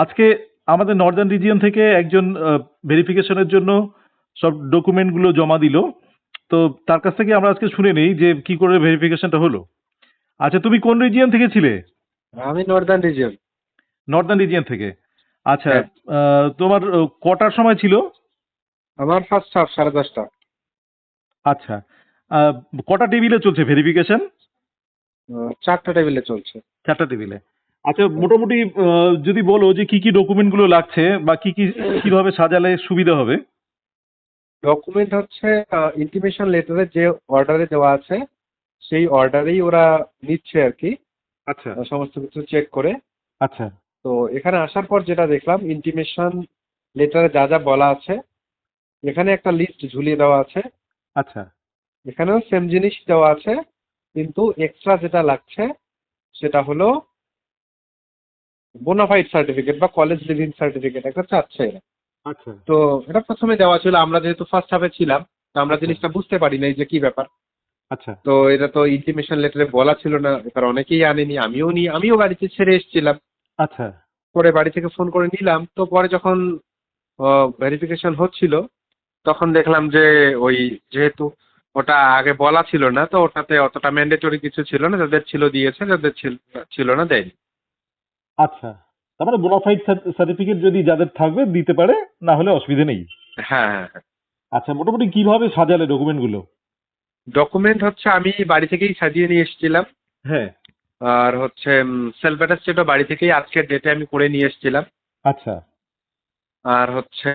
আজকে আমাদের Northern region থেকে একজন ভেরিফিকেশনের জন্য সব ডকুমেন্টগুলো জমা দিল। তো তার কাছ থেকে আমরা আজকে শুনে নেই যে কি করে ভেরিফিকেশনটা হলো। আচ্ছা, তুমি কোন রিজিয়ন থেকে ছিলে? আমি নর্দার্ন রিজিয়ন। নর্দার্ন রিজিয়ন থেকে। আচ্ছা, হ্যাঁ, তোমার কটার সময় ছিল? আমার ফার্স্ট হাফ 10:30। আচ্ছা, আহ, কটা টেবিলে চলছে ভেরিফিকেশন? 4টা টেবিলে চলছে। 4টা টেবিলে। আচ্ছা, মোটামুটি যদি বলো যে কি কি ডকুমেন্টগুলো লাগছে বা কি কি কিভাবে সাজালে সুবিধা হবে। ডকুমেন্ট হচ্ছে ইন্টিমেশন লেটারে যে অর্ডারে দেওয়া আছে সেই অর্ডারেই ওরা নিচ্ছে আর কি, আচ্ছা সমস্ত কিছু চেক করে। আচ্ছা তো এখানে আসার পর যেটা দেখলাম, ইন্টিমেশন লেটারে যা যা বলা আছে এখানে একটা লিস্ট ঝুলিয়ে দেওয়া আছে। আচ্ছা এখানেও সেম জিনিস দেওয়া আছে, কিন্তু এক্সট্রা যেটা লাগছে সেটা হলো বোনাফাইড সার্টিফিকেট বা কলেজ লিভিং সার্টিফিকেট একটা চাচ্ছে এরা। আচ্ছা তো এটা প্রথমে দেওয়া ছিল, আমরা যেহেতু ফার্স্ট হাফে ছিলাম তো আমরা আচ্ছা জিনিসটা বুঝতে পারি নাই যে কি ব্যাপার। আচ্ছা তো এটা তো ইন্টিমেশন লেটারে বলা ছিল না, এবার অনেকেই আনেনি, আমিও বাড়িতে ছেড়ে এসেছিলাম। আচ্ছা পরে বাড়ি থেকে ফোন করে নিলাম, তো পরে যখন ভেরিফিকেশন হচ্ছিল তখন দেখলাম যে ওই যেহেতু ওটা আগে বলা ছিল না, তো ওটাতে অতটা ম্যান্ডেটরি কিছু ছিল না, যাদের ছিল দিয়েছে, যাদের ছিল না দেয়নি। আচ্ছা, তার মানে বোনাফাইড সার্টিফিকেট যদি যাদের থাকবে দিতে পারে, না হলে অসুবিধা নেই। হ্যাঁ, হ্যাঁ, হ্যাঁ। আচ্ছা, মোটামুটি কিভাবে সাজালে ডকুমেন্টগুলো? ডকুমেন্ট হচ্ছে আমি বাড়ি থেকেই সাজিয়ে নিয়ে এসেছিলাম। হ্যাঁ। আর হচ্ছে সেলফ অ্যাটাস্টেডও বাড়ি থেকেই আজকের ডেটে আমি করে নিয়ে এসেছিলাম। আচ্ছা আর হচ্ছে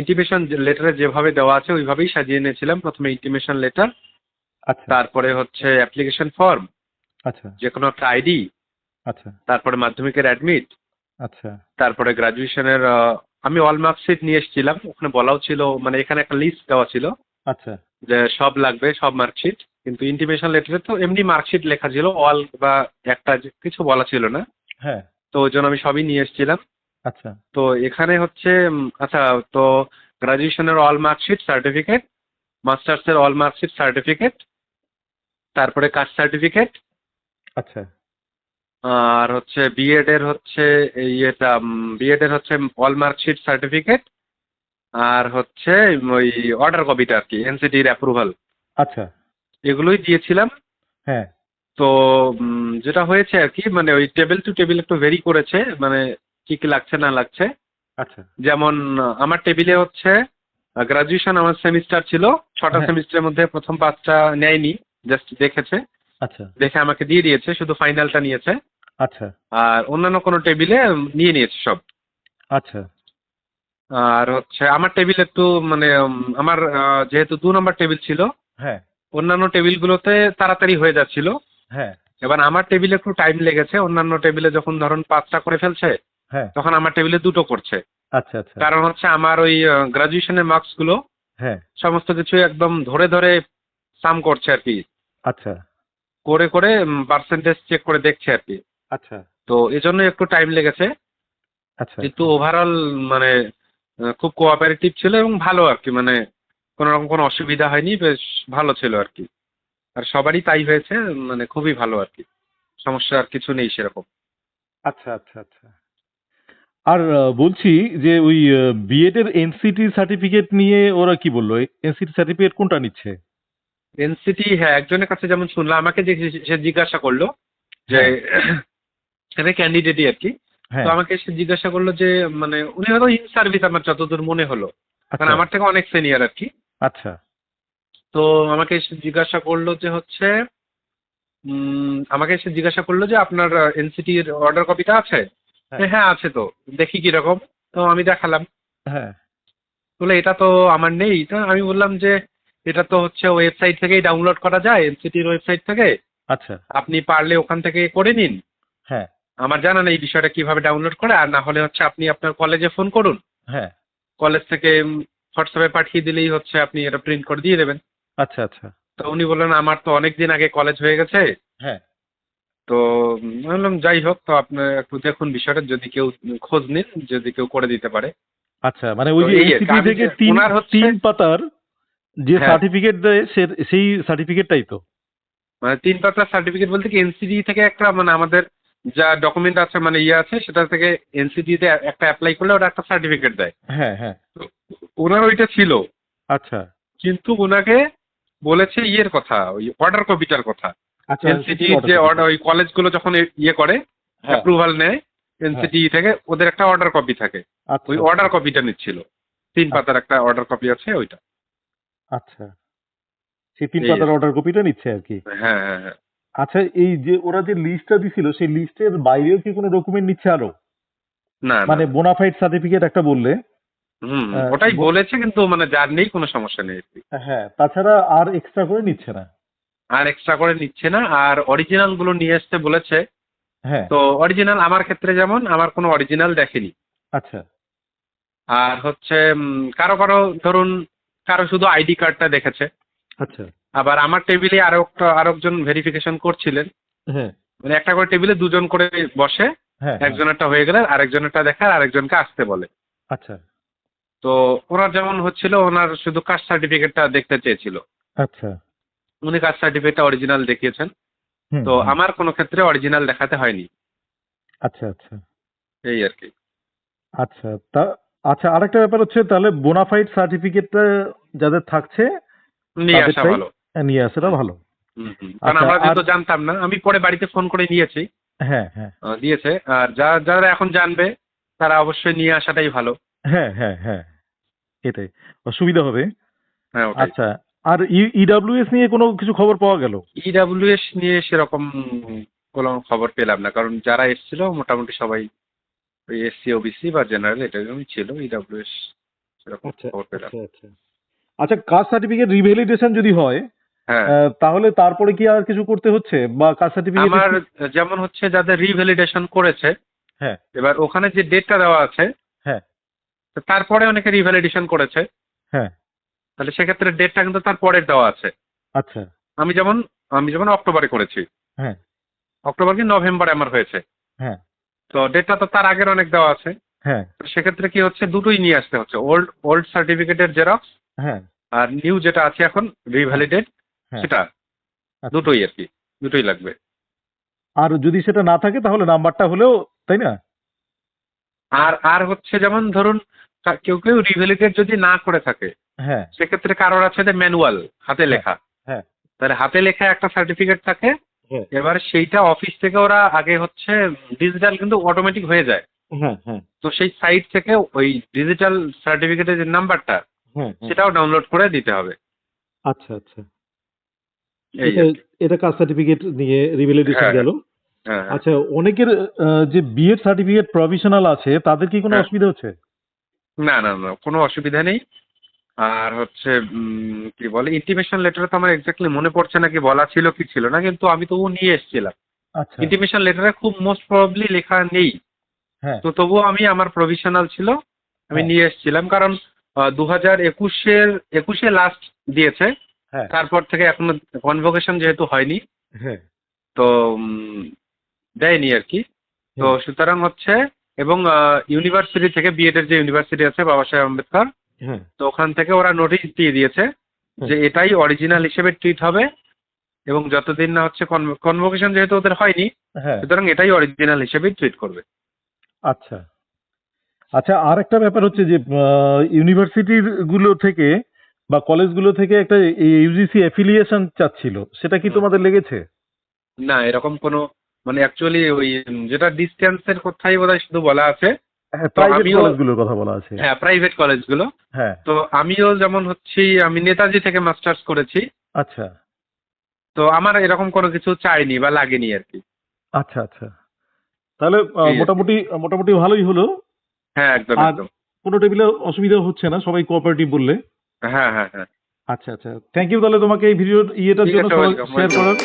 ইন্টিমেশন লেটারে যেভাবে দেওয়া আছে ওইভাবেই সাজিয়ে নিয়েছিলাম। প্রথমে ইন্টিমেশন লেটার, আচ্ছা তারপরে হচ্ছে অ্যাপ্লিকেশন ফর্ম, আচ্ছা যে কোনো একটা আইডি, আচ্ছা তারপরে মাধ্যমিকের অ্যাডমিট, আচ্ছা তারপরে গ্রাজুয়েশনের আমি অল মার্কশিট নিয়ে এসেছিলাম। ওখানে বলাও ছিল, মানে এখানে একটা লিস্ট দেওয়া ছিল আচ্ছা যে সব লাগবে, সব মার্কশিট। কিন্তু ইন্টিমেশন লেটারে তো এমনি মার্কশিট লেখা ছিল, অল বা একটা কিছু বলা ছিল না। হ্যাঁ তো ওই জন্য আমি সবই নিয়ে এসেছিলাম। আচ্ছা তো এখানে হচ্ছে আচ্ছা, তো গ্রাজুয়েশনের অল মার্কশিট সার্টিফিকেট, মাস্টার্সের অল মার্কশিট সার্টিফিকেট, তারপরে কাস্ট সার্টিফিকেট, আচ্ছা আর হচ্ছে বিএড এর হচ্ছে ইয়েটা বিএড এর হচ্ছে অল মার্কশিট সার্টিফিকেট, আর হচ্ছে ওই অর্ডার কপিটা আর কি, এনসিটির অ্যাপ্রুভাল, আচ্ছা এগুলোই দিয়েছিলাম। হ্যাঁ তো যেটা হয়েছে আর কি, মানে ওই টেবিল টু টেবিল একটু ভেরি করেছে, মানে কি কি লাগছে না লাগছে। আচ্ছা যেমন আমার টেবিলে হচ্ছে গ্রাজুয়েশন আমার সেমিস্টার ছিল 6টা হ্যাঁ সেমিস্টারের মধ্যে প্রথম 5টা নেয়নি, জাস্ট দেখেছে, আচ্ছা দেখে আমাকে দিয়ে দিয়েছে, শুধু ফাইনালটা নিয়েছে। আচ্ছা আর অন্যান্য কোনো টেবিলে নিয়ে নিয়েছে সব। আচ্ছা আর হচ্ছে আমার টেবিল একটু মানে আমার যেহেতু 2 নম্বর টেবিল ছিল, হ্যাঁ অন্যান্য টেবিলগুলোতে তাড়াতাড়ি হয়ে যাচ্ছিল। হ্যাঁ এবার আমার টেবিলে একটু টাইম লেগেছে, অন্যান্য টেবিলে যখন ধরুন 5টা করে ফেলছে হ্যাঁ তখন আমার টেবিলে 2টো করছে। আচ্ছা আচ্ছা কারণ হচ্ছে আমার ওই গ্রাজুয়েশনের মার্কসগুলো হ্যাঁ সমস্ত কিছু একদম ধরে ধরে সাম করছে আর কি, আচ্ছা করে করে পার্সেন্টেজ চেক করে দেখছে আর কি। আচ্ছা তো এজন্য একটু টাইম লেগেছে, আচ্ছা কিন্তু ওভারঅল মানে খুব কোঅপারেটিভ ছিল এবং ভালো আর কি, মানে কোনো রকম কোনো অসুবিধা হয়নি, বেশ ভালো ছিল আর কি। আর সবারই তাই হয়েছে, মানে খুবই ভালো আর কি, সমস্যা আর কিছু নেই সেরকম। আচ্ছা আচ্ছা আচ্ছা। আর বলছি যে ওই বিএড এর এনসিটি সার্টিফিকেট নিয়ে ওরা কি বললো? এনসিটি সার্টিফিকেট কোনটা নিচ্ছে? এনসিটি, হ্যাঁ, একজনের কাছে যেমন শুনলাম, আমাকে যে সে জিজ্ঞাসা করলো যে হ্যাঁ সেটা ক্যান্ডিডেটই আর কি। তো হ্যাঁ আমাকে সে জিজ্ঞাসা করলো যে মানে উনি হয়তো ইন সার্ভিস, আমার যতদূর মনে হলো, কারণ আচ্ছা আমার থেকে অনেক সিনিয়র আর কি। আচ্ছা তো আমাকে এসে জিজ্ঞাসা করলো যে হচ্ছে আমাকে এসে জিজ্ঞাসা করলো যে আপনার এনসিটির অর্ডার কপিটা আছে? হ্যাঁ হ্যাঁ আছে, তো দেখি কিরকম। তো আমি দেখালাম, হ্যাঁ বলে এটা তো আমার নেই। তো আমি বললাম যে এটা তো হচ্ছে ওয়েবসাইট থেকেই ডাউনলোড করা যায়, এনসিটির ওয়েবসাইট থেকে, আচ্ছা আপনি পারলে ওখান থেকে করে নিন। হ্যাঁ আমার জানা নেই এই বিষয়টা কিভাবে ডাউনলোড করে, আর না হলে হচ্ছে আপনি আপনার কলেজে ফোন করুন, হ্যাঁ কলেজ থেকে হোয়াটসঅ্যাপে পাঠিয়ে দিলেই হচ্ছে আপনি এটা প্রিন্ট করে দিয়ে দেবেন। আচ্ছা আচ্ছা তো উনি বললেন আমার তো অনেক দিন আগে কলেজ হয়ে গেছে। হ্যাঁ তো আমি বললাম যাই হোক, তো আপনি একটু দেখুন বিষয়টা, যদি কেউ খোঁজ নিন, যদি কেউ করে দিতে পারে। আচ্ছা, মানে তো ওই যে এই আর কি, এনসিটি আমি থেকে যে তিন ওনার হচ্ছে, তিন পাতার যে হ্যাঁ, সার্টিফিকেট দেয় সেই সার্টিফিকেটটাই তো? মানে 3 পাতার সার্টিফিকেট বলতে কি, এনসিডি থেকে একটা মানে আমাদের যা ডকুমেন্ট আছে মানে আছে সেটা থেকে এনসিডি তে একটা অ্যাপ্লাই করলে ওটা একটা সার্টিফিকেট দেয়। হ্যাঁ হ্যাঁ। তো ওনার ওইটা ছিল, আচ্ছা কিন্তু ওনাকে বলেছে ইয়ের কথা, ওই অর্ডার কপিটার কথা। আচ্ছা এনসিটি যে অর্ডার ওই কলেজগুলো যখন ইয়ে করে হ্যাঁ অ্যাপ্রুভাল নেয় এনসিটি থেকে, ওদের একটা অর্ডার কপি থাকে, আচ্ছা ওই অর্ডার কপিটা নিচ্ছিল। 3 পাতার একটা অর্ডার কপি আছে ওইটা। আচ্ছা সেই 3 এই পাতার অর্ডার কপিটা নিচ্ছে আর কি। হ্যাঁ হ্যাঁ হ্যাঁ। আচ্ছা এই যে ওরা যে লিস্টটা দিছিল সেই লিস্টের বাইরেও কি কোনো ডকুমেন্ট নিচ্ছে আরো? না না। মানে বোনাফাইড সার্টিফিকেট একটা বললে। ওটাই বলেছে, কিন্তু মানে যার নেই কোনো সমস্যা নেই আর কি। হ্যাঁ তাছাড়া আর এক্সট্রা করে নিচ্ছে না। আর এক্সট্রা করে নিচ্ছে না, আর অরিজিনাল গুলো নিয়ে আসতে বলেছে। হ্যাঁ তো অরিজিনাল আমার ক্ষেত্রে যেমন আমার কোনো অরিজিনাল দেখেনি। আচ্ছা আর হচ্ছে কারো কারো ধরুন কারো শুধু আইডি কার্ডটা দেখেছে। আচ্ছা আবার আমার টেবিলে আরেকজন ভেরিফিকেশন করছিলেন, হ্যাঁ মানে একটা করে টেবিলে দুজন করে বসে, হ্যাঁ একজনেরটা হয়ে গেলে আরেকজনেরটা দেখার, আরেকজনকে আসতে বলে। আচ্ছা তো ওনার যেমন হচ্ছিল, ওনার শুধু কাস্ট সার্টিফিকেটটা দেখতে চেয়েছিল। আচ্ছা উনি কাস্ট সার্টিফিকেটটা অরিজিনাল দেখিয়েছেন। হুম, তো হুম। আমার কোনো ক্ষেত্রে অরিজিনাল দেখাতে হয়নি, আচ্ছা আচ্ছা এই আর কি। আচ্ছা তা আচ্ছা আরেকটা ব্যাপার হচ্ছে তাহলে বোনাফাইড সার্টিফিকেটটা যাদের থাকছে নিয়ে আসা তাদেরটাই ভালো। নিয়ে আসাটা ভালো। কারণ আচ্ছা, আমরা আর যেহেতু জানতাম না, আমি পরে বাড়িতে ফোন করে নিয়েছি, হ্যাঁ হ্যাঁ দিয়েছে। আর যারা এখন জানবে তারা অবশ্যই নিয়ে আসাটাই ভালো। হ্যাঁ হ্যাঁ হ্যাঁ এটাই অসুবিধা হবে। হ্যাঁ ওটাই। আচ্ছা আর ইডাব্লিউএস নিয়ে কোনো কিছু খবর পাওয়া গেল? ইডাব্লিউএস নিয়ে সেরকম কোনো খবর পেলাম না, কারণ যারা এসেছিল মোটামুটি সবাই ওই এসসি ওবিসি বা জেনারেল এটাই ছিল। ইডাব্লিউএস সেরকম আচ্ছা খবর পেলাম। আচ্ছা আচ্ছা আচ্ছা কাস্ট সার্টিফিকেট রিভ্যালিডেশন যদি হয় হ্যাঁ তাহলে তারপরে কি আর কিছু করতে হচ্ছে বা কাস্ট সার্টিফিকেট? আমার যেমন হচ্ছে যাদের রিভ্যালিডেশন করেছে, হ্যাঁ এবার ওখানে যে ডেটটা দেওয়া আছে, হ্যাঁ তো তারপরে অনেকে রিভ্যালিডেশন করেছে, হ্যাঁ তাহলে সেক্ষেত্রে ডেটটা কিন্তু তার পরের দেওয়া আছে। আচ্ছা আমি যেমন অক্টোবরে করেছি, হ্যাঁ অক্টোবর কি নভেম্বরে আমার হয়েছে, হ্যাঁ তো ডেটটা তো তার আগের অনেক দেওয়া আছে। হ্যাঁ তো সেক্ষেত্রে কি হচ্ছে, দুটোই নিয়ে আসতে হচ্ছে, ওল্ড সার্টিফিকেটের জেরক্স হ্যাঁ আর নিউ যেটা আছে এখন রিভ্যালিডেট হ্যাঁ সেটা, আচ্ছা। দুটোই আর কি, দুটোই লাগবে। আর যদি সেটা না থাকে তাহলে নাম্বারটা হলেও, তাই না? আর আর হচ্ছে যেমন ধরুন কেউ কেউ রিভ্যালিডেট যদি না করে থাকে, হ্যাঁ সেক্ষেত্রে কারোর আছে যে ম্যানুয়াল হাতে লেখা, হ্যাঁ তাহলে হাতে লেখা একটা সার্টিফিকেট থাকে। হ্যাঁ এবার সেইটা অফিস থেকে ওরা আগে হচ্ছে ডিজিটাল কিন্তু অটোমেটিক হয়ে যায়। হ্যাঁ হ্যাঁ তো সেই সাইট থেকে ওই ডিজিটাল সার্টিফিকেটের যে নাম্বারটা হ্যাঁ হ্যাঁ সেটাও ডাউনলোড করে দিতে হবে, আচ্ছা আচ্ছা এই এটা আর কি। এটা কাস্ট সার্টিফিকেট নিয়ে রিভ্যালিডেশন হ্যাঁ গেল। হ্যাঁ হ্যাঁ আচ্ছা অনেকের যে বিএড সার্টিফিকেট প্রভিশনাল আছে তাদের কি কোনো হ্যাঁ। অসুবিধা হচ্ছে? না না না, কোনো অসুবিধা নেই। আর হচ্ছে কি বলে, ইন্টিমেশন লেটারে তো আমার এক্স্যাক্টলি মনে পড়ছে না কি বলা ছিল কি ছিল না, কিন্তু আমি তবুও নিয়ে এসেছিলাম। আচ্ছা ইন্টিমেশন লেটারে খুব মোস্ট প্রবাবলি লেখা নেই, হ্যাঁ তো তবুও আমার প্রভিশনাল ছিল, আমি হ্যাঁ নিয়ে এসেছিলাম। কারণ 2021-এ লাস্ট দিয়েছে, হ্যাঁ তারপর থেকে এখনো কনভোকেশন যেহেতু হয়নি, হ্যাঁ তো দেয়নি আর কি। তো সুতরাং হচ্ছে, এবং ইউনিভার্সিটি থেকে বিএড এর যে ইউনিভার্সিটি আছে বাবা সাহেব আম্বেদকর, হ্যাঁ তো ওখান থেকে ওরা নোটিশ দিয়ে দিয়েছে যে এটাই অরিজিনাল হিসেবে ট্রিট হবে, এবং যতদিন না হচ্ছে কনভোকেশন যেহেতু ওদের হয়নি, হ্যাঁ সুতরাং এটাই অরিজিনাল হিসেবেই ট্রিট করবে। আচ্ছা আচ্ছা আর একটা ব্যাপার হচ্ছে যে ইউনিভার্সিটির গুলো থেকে বা কলেজগুলো থেকে একটা ইউজিসি অ্যাফিলিয়েশন চাচ্ছিল, সেটা কি তোমাদের লেগেছে? না এরকম কোনো, মানে অ্যাকচুয়ালি ওই যেটা ডিস্টেন্সের কথাই বোধহয় শুধু বলা আছে। হ্যাঁ তো প্রাইভেট আমিও, কলেজগুলোর কথা বলা আছে। হ্যাঁ প্রাইভেট কলেজগুলো। হ্যাঁ তো আমিও যেমন হচ্ছি, আমি নেতাজি থেকে মাস্টার্স করেছি, আচ্ছা তো আমার এরকম কোনো কিছু চাইনি বা লাগেনি আর কি। আচ্ছা আচ্ছা তাহলে এই আর কি। মোটামুটি মোটামুটি ভালোই হলো। হ্যাঁ একদম আর একদম। কোনো টেবিলে অসুবিধা হচ্ছে না, সবাই কোঅপারেটিভ বললে। হ্যাঁ হ্যাঁ হ্যাঁ। আচ্ছা আচ্ছা থ্যাংক ইউ তাহলে তোমাকে এই ভিডিও ইয়েটার ঠিক জন্য আছে, ওয়েলকাম শেয়ার ওয়েলকাম। করার।